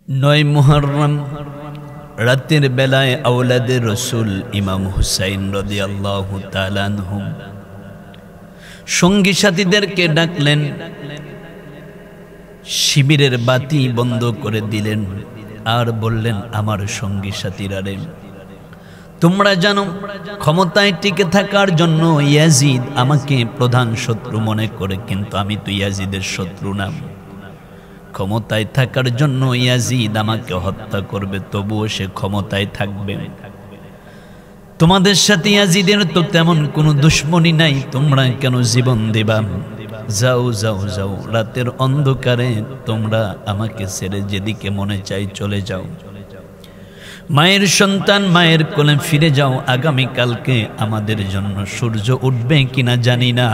9 মুহররম রাতের বেলায় আওলাদে রসুল ইমাম হুসাইন রাদিয়াল্লাহু তাআলা আনহু সঙ্গী সাথীদেরকে ডাকলেন, শিবিরের বাতি বন্ধ করে দিলেন আর বললেন, আমার সঙ্গী সাথীরা রে, তোমরা জানো ক্ষমতায় টিকে থাকার জন্য ইয়াজিদ আমাকে প্রধান শত্রু মনে করে, কিন্তু আমি তো ইয়াজিদের শত্রু না। ক্ষমতায় থাকার জন্য ইয়াজিদ আমাকে হত্যা করবে, তবুও সে ক্ষমতায় থাকবে। তোমাদের সাথে ইয়াজিদের তো তেমন কোনো দুশ্মনী নাই, তোমরা কেন জীবন দিবা? যাও যাও যাও, রাতের অন্ধকারে তোমরা আমাকে ছেড়ে যেদিকে মনে চাই চলে যাও। মায়ের সন্তান মায়ের কোলে ফিরে যাও। আগামীকালকে আমাদের জন্য সূর্য উঠবে কিনা জানি না,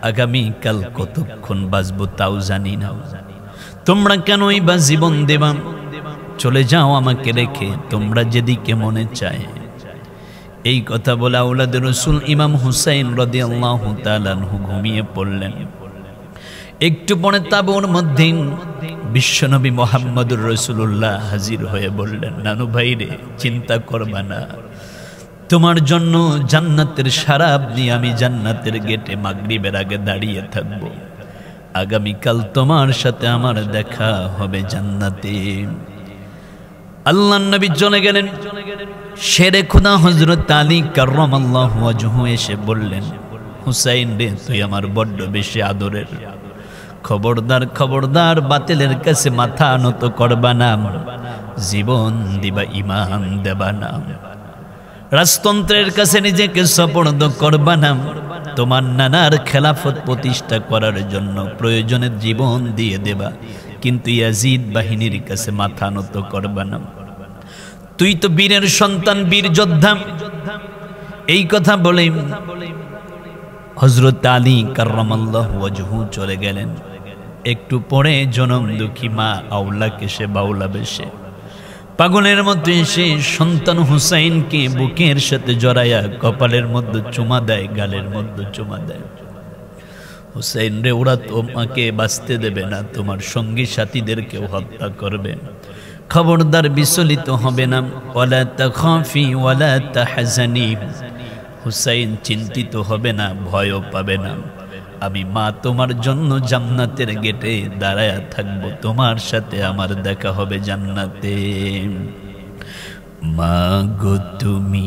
আগামীকাল কতক্ষণ বাঁচবো তাও জানি না। তোমরা কেনই বা জীবন দেবা? চলে যাও আমাকে রেখে, তোমরা যেদিকে মনে চায়। এই কথা বলে আওলাদে রসুল ইমাম হুসাইন রাদিয়াল্লাহু তাআলা আনহু ঘুমিয়ে পড়লেন। একটু পরে তাঁবুর মধ্যে বিশ্বনবী মুহাম্মদুর রাসূলুল্লাহ হাজির হয়ে বললেন, নানু ভাই রে, চিন্তা করবা না, তোমার জন্য জান্নাতের শরাব নিয়ে আমি জান্নাতের গেটে মাগরিবের আগে দাঁড়িয়ে থাকব। আগামীকাল তোমার সাথে আমার দেখা হবে জান্নাতে। আল্লাহর নবী চলে গেলেন। শেরে খুদা হযরত আলী কাররামাল্লাহু ওয়াজহু এসে বললেন, হুসাইন রে, তুই আমার বড্ড বেশি আদরের, খবরদার খবরদার, বাতিলের কাছে মাথা নত করবা না, জীবন দিবা, ঈমান দেবা না, রাজতন্ত্রের কাছে নিজেকে সুপর্দ করবা না, তোমার নানার খেলাফত প্রতিষ্ঠা করার জন্য প্রয়োজনে জীবন দিয়ে দেবা, কিন্তু ইয়াজিদ বাহিনীর কাছে মাথা নত করবা না। তুই তো বীরের সন্তান, বীর যোদ্ধা। এই কথা বলে হযরত আলী কাররামাল্লাহু ওয়াজহু চলে গেলেন। একটু পরে জনম দুঃখী মা আওলাকে সে বাউলা বেশে পাগলের মতো এসে সন্তান হুসাইনকে বুকের সাথে জড়াইয়া কপালের মধ্যে চুমা দেয়, গালের মধ্যে চুমা দেয়। হুসাইন রে, ওরা তোমাকে বাঁচতে দেবে না, তোমার সঙ্গী সাথীদেরকেও হত্যা করবে, খবরদার বিচলিত হবে না। ওয়ালা তাখাফি ওয়ালা তাহজানি, হুসাইন চিন্তিত হবে না, ভয়ও পাবে না, আমি মা তোমার জন্য জান্নাতের গেটে দাঁড়ায়া থাকবো, তোমার সাথে আমার দেখা হবে জান্নাতে। মা গো তুমি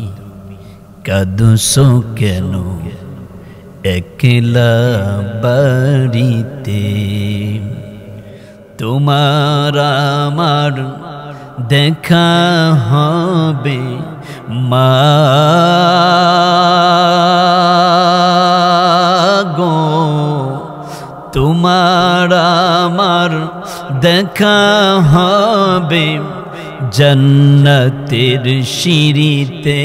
কাঁদছো কেন একলা বাড়িতে, তোমার আমার দেখা হবে মা গো, তোমার আমার দেখা হবে জান্নাতের সিঁড়িতে।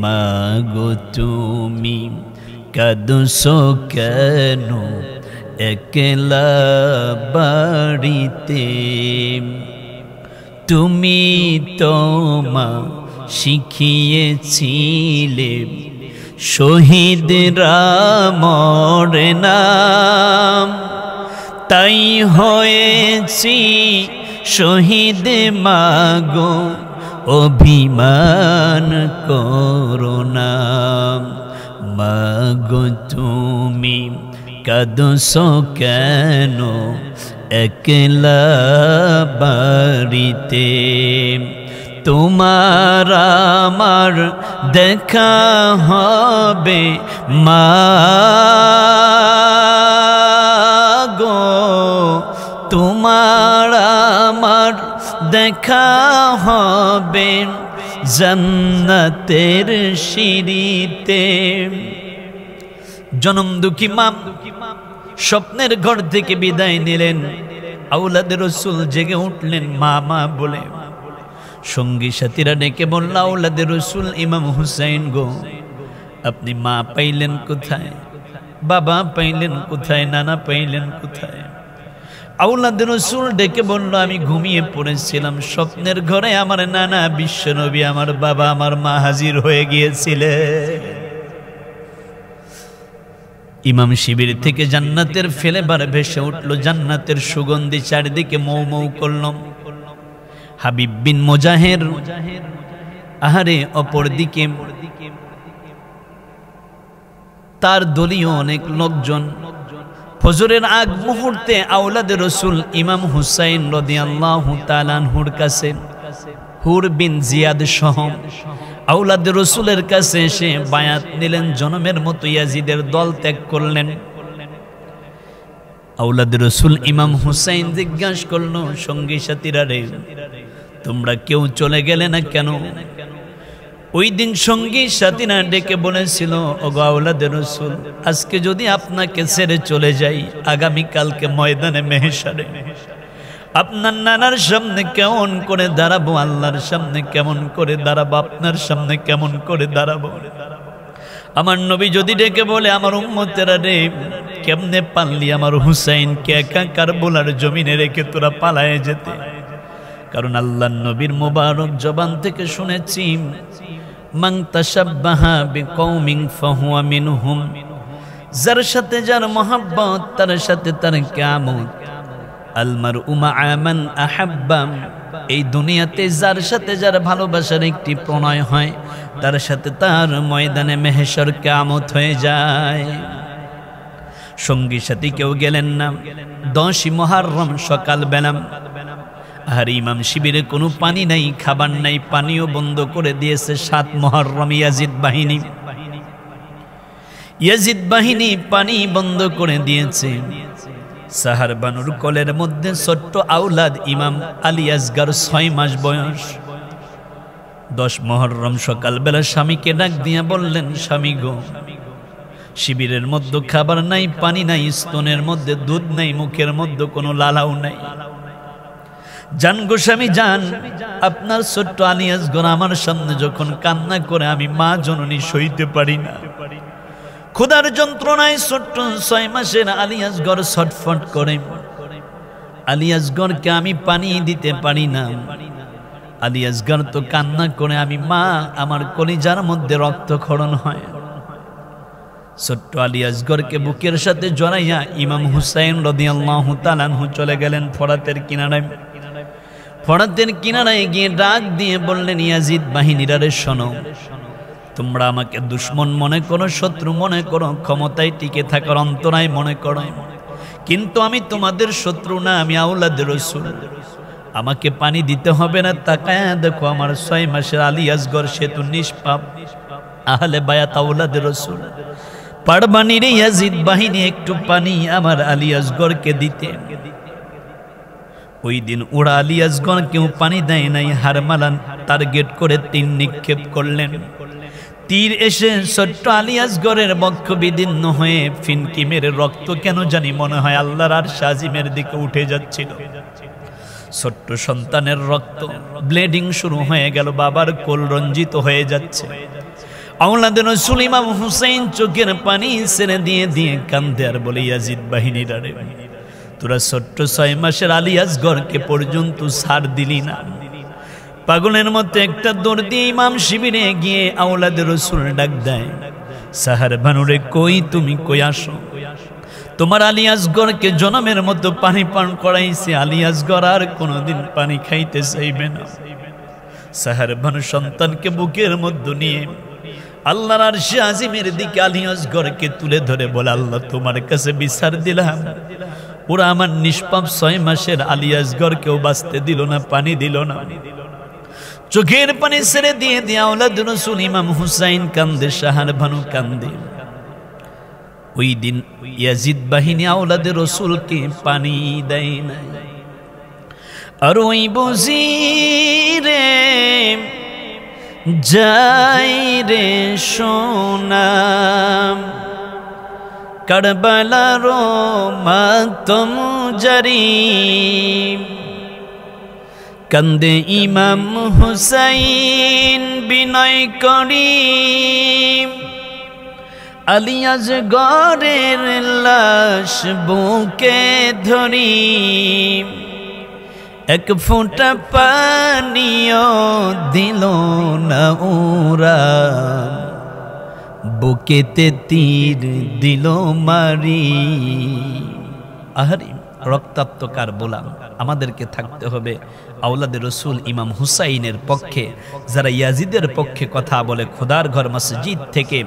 মা গো তুমি কাঁদছো কেন একলা বাড়িতে, তুমি তো মা শিখিয়েছিলে শহীদরা মরে না, তাই হয়েছি শহীদ মাগো, অভিমান করো না। মাগো তুমি কাঁদছো কেন একলা বাড়িতে, তোমার আমার দেখা হবে মা গো, তোমার আমার দেখা হবে জান্নাতের সিঁড়িতে। জনম দুঃখী মা স্বপ্নের ঘর থেকে বিদায় নিলেন। আওলাদে রসুল জেগে উঠলেন মা মা বলে। সঙ্গী সাথীরা ডেকে বলল, আওলাদে রসুল ইমাম হুসাইন গো, আপনি মা পাইলেন কোথায়, বাবা পাইলেন কোথায়, নানা পাইলেন কোথায়? আওলাদে রসুল ডেকে বলল, আমি ঘুমিয়ে পড়েছিলাম, স্বপ্নের ঘরে আমার নানা বিশ্বনবী, আমার বাবা, আমার মা হাজির হয়ে গিয়েছিলেন। ইমাম শিবির থেকে জান্নাতের ফ্লেভার ভেসে উঠল, জান্নাতের সুগন্ধি চারিদিকে মৌ মৌ করল। হাবিব বিন মুজাহির আহারে অপরদিকে তার দলীয় অনেক লোকজন ফজরের আগ মুহূর্তে আওলাদে রসুল ইমাম হুসাইন রাদিয়াল্লাহু তাআলা আনহুর কাছে হুর বিন জিয়াদ সহ আওলাদে রসুলের কাছে এসে বায়াত নিলেন, জনমের মতো ইয়াজিদের দল ত্যাগ করলেন। আওলাদে রসুল ইমাম হুসাইন জিজ্ঞাসা করল, সঙ্গী সাথীরা রে, তোমরা কেউ চলে গেলে না কেন? ওই দিন সঙ্গী সাথীরা ডেকে বলেছিল, ওগো আওলাদে রসুল, আজকে যদি আপনাকে ছেড়ে চলে যাই, আগামীকালকে ময়দানে মেহশারে আপনার নানার সামনে কেমন করে দাঁড়াবো, আল্লাহর সামনে কেমন করে দাঁড়াবো, আপনার সামনে কেমন করে দাঁড়াবো। আমার নবী যদি ডেকে বলে, আমার উম্মতেরা রে, কেমনে পারলি আমার হুসাইনকে একা কারবালার জমিনে রেখে তোরা পালায়ে যেতে? কারণ আল্লাহর নবীর মোবারক জবান থেকে শুনেছি, মান তাশাব্বাহা বিকওমিন ফাহুয়া মিনহুম, যার সাথে যার মহব্বত তার সাথে তার কিয়ামত। আল মারউ মাআ মান আহাব্বা, এই দুনিয়াতে যার সাথে যার ভালোবাসার একটি প্রণয় হয়, তার সাথে তার ময়দানে মেহশর কিয়ামত হয়ে যায়। সঙ্গী সাথী কেউ গেলেন না। 10ই মুহররম সকালবেলা, আর ইমাম শিবিরে কোনো পানি নাই, খাবার নাই, পানিও বন্ধ করে দিয়েছে। 7 মুহররম ইয়াজিদ বাহিনী পানি বন্ধ করে দিয়েছে। সাহার বানুর কোলের মধ্যে ছোট্ট আওলাদ ইমাম আলী আসগর 6 মাস বয়স। 10 মুহররম সকালবেলা স্বামীকে ডাক দিয়া বললেন, স্বামী গো, শিবিরের মধ্যে খাবার নাই, পানি নাই, স্তনের মধ্যে দুধ নাই, মুখের মধ্যে কোনো লালাও নাই। জান গো স্বামী জান, আপনার ছোট্ট আলী আসগর আমার সামনে যখন কান্না করে, আমি মা জননী সইতে পারি না। ক্ষুধার যন্ত্রণায় ছোট্ট 6 মাসের আলী আসগর ছটফট করে। আলী আসগরকে আমি পানি দিতে পারি না। আলী আসগর তো কান্না করে, আমি মা, আমার কলিজার মধ্যে রক্তক্ষরণ হয়। ছোট্ট আলী আসগরকে বুকের সাথে জড়াইয়া ইমাম হুসাইন রাদিয়াল্লাহু তাআলা আনহু চলে গেলেন ফরাতের কিনারায়। ফরাতের কিনারায় গিয়ে ডাক দিয়ে বললেন, ইয়াজিদ বাহিনীরা রে, শোনো, তোমরা আমাকে দুশ্মন মনে করো, শত্রু মনে করো, ক্ষমতায় টিকে থাকার অন্তরায় মনে করো, কিন্তু আমি তোমাদের শত্রু না, আমি আওলাদে রসুল। আমাকে পানি দিতে হবে না। তাকায়া দেখো, আমার 6 মাসের আলী আসগর, সে তো নিষ্পাপ, আহলে বায়াত আওলাদে রসুল। পারবানি রে ইয়াজিদ বাহিনী একটু পানি আমার আলী আসগরকে দিতে? ওই দিন ওরা আলী আসগর কেউ পানি দেয় নাই। হারমালান টার্গেট করে 3 নিক্ষেপ করলেন। তীর এসে ছোট্ট আলী আসগরের বক্ষ বিদীর্ণ হয়ে ফিনকি মেরে রক্ত কেন জানি মনে হয় আল্লাহর আরশ আজিমের দিকে উঠে যাচ্ছিল। ছোট্ট সন্তানের রক্ত ব্লিডিং শুরু হয়ে গেল, বাবার কোল রঞ্জিত হয়ে যাচ্ছে। আওলাদে রাসূল ইমাম হুসাইন চোখের পানি ছেড়ে দিয়ে দিয়ে কান্দে আর বলে, ইয়াজিদ বাহিনীরা রে, তোরা ছোট্ট 6 মাসের আলী আসগরকে পর্যন্ত ছাড় দিলি না। পাগলের মতো একটা দৌড় দিয়ে ইমাম শিবিরে গিয়ে আওলাদে রসুল ডাক দেয়, সাহার বানুরে, কই তুমি, কই আসো। তোমার আলী আসগরকে জনমের মতো পানি পান করাইছে, আলী আসগর আর কোনোদিন পানি খাইতে চাইবে না। সাহার বানু সন্তানকে বুকের মধ্যে নিয়ে আল্লাহর আরশে আজিমের দিকে আলী আসগরকে তুলে ধরে বলে, আল্লাহ তোমার কাছে বিচার দিলাম, ওরা আমার নিষ্পাপ 6 মাসের আলী আসগরকেও বাঁচতে দিল না, পানি দিল না। চোখের পানি ছেড়ে দিয়ে দিয়ে আওলাদে রাসূল ইমাম হুসাইন কান্দে, সাহার বানু কান্দে। ওই দিন ইয়াজিদ বাহিনী আওলাদে রাসূলকে পানি দেয় না। আর ওই বুঝি রে যাই রে সোনাম, কারবালার মাতম জারি, কান্দে ইমাম হুসাইন বিনয় করি, আলী আসগরের লাশ বুকে ধরি, এক ফোঁটা পানিও দিল না ওরা, বুকেতে তীর দিল মারি। আহারি রক্তাক্ত কারবালা। আমাদেরকে থাকতে হবে আওলাদে রসুল ইমাম হুসাইনের পক্ষে। যারা ইয়াজিদের পক্ষে কথা বলে খোদার ঘর মসজিদ থেকে,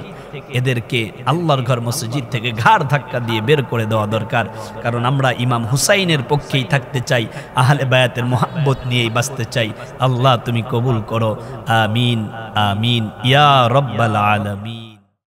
এদেরকে আল্লাহর ঘর মসজিদ থেকে ঘাড় ধাক্কা দিয়ে বের করে দেওয়া দরকার। কারণ আমরা ইমাম হুসাইনের পক্ষেই থাকতে চাই, আহলে বায়াতের মোহাব্বত নিয়েই বাঁচতে চাই। আল্লাহ তুমি কবুল করো, আমিন আমিন ইয়া রব্বাল আলামিন।